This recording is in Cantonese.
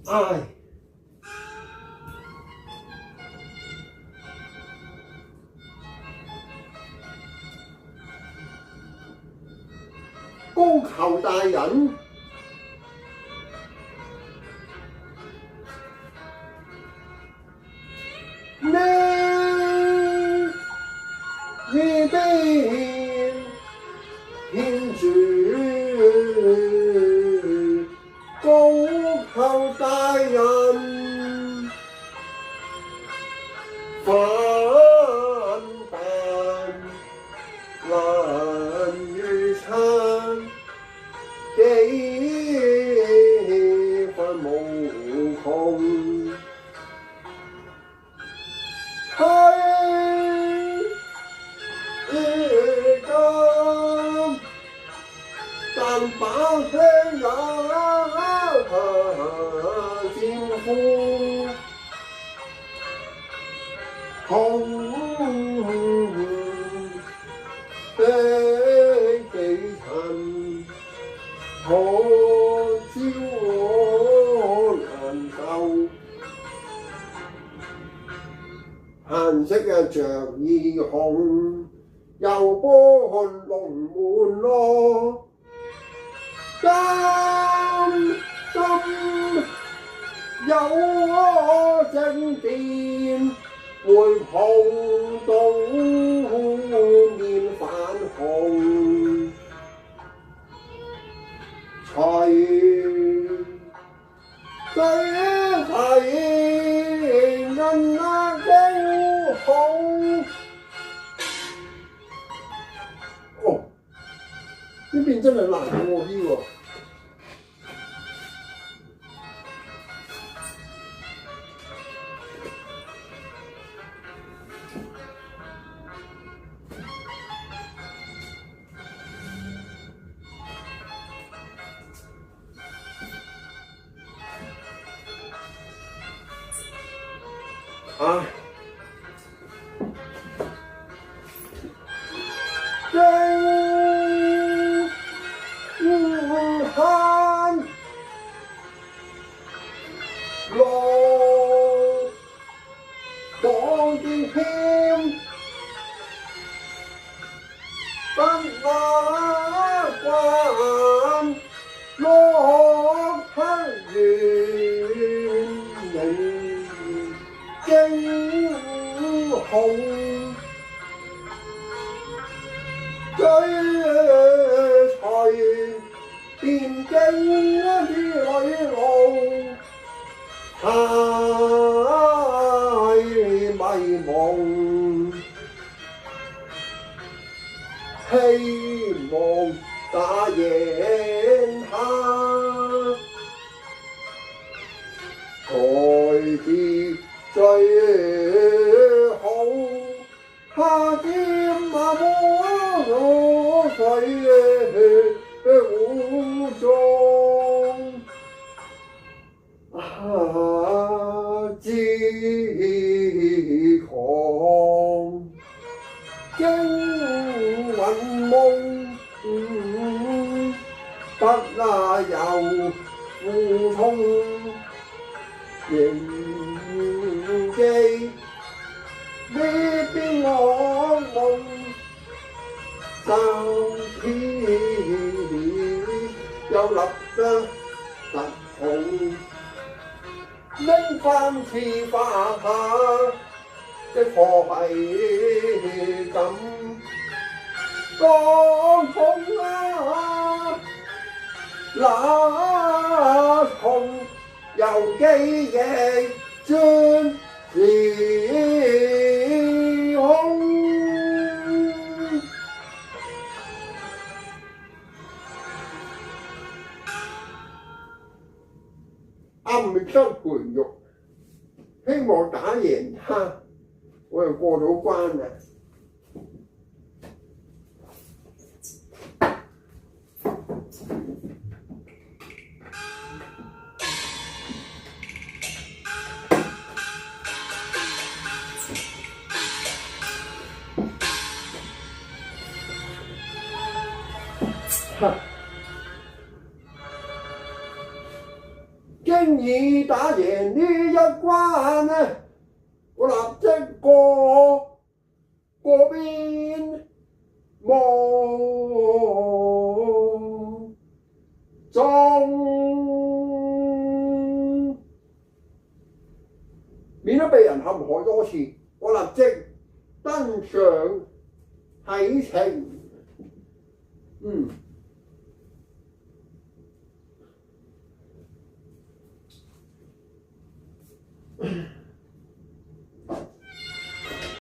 唉，高俅大人，你預備獻主，高俅大人，反彈難如塵，幾番無窮。但把香也戰乎紅的幾塵，可招我難受。顏色着意紅，又般龍門羅。擔心有正殿，會碰到面反紅，齊銀高紅。哦，呢邊真係難過啲喎。唉，恨落當見謙，不那關落黑圓形驚恐，追隨電競之旅路，太迷蒙，希望打贏他，才是最好。下劍魔水湖中，自狂驚魂夢，不那有負重仍記呢邊惡夢，就又立得特紅，拎翻次花下的貨幣咁講風啊，那紅又記憶轉時空。暗生培育，希望打贏他，我又過到關啦。經輕易打贏呢一關呢，我立即過邊望中，免得被人陷害多次，我立即登上啟程。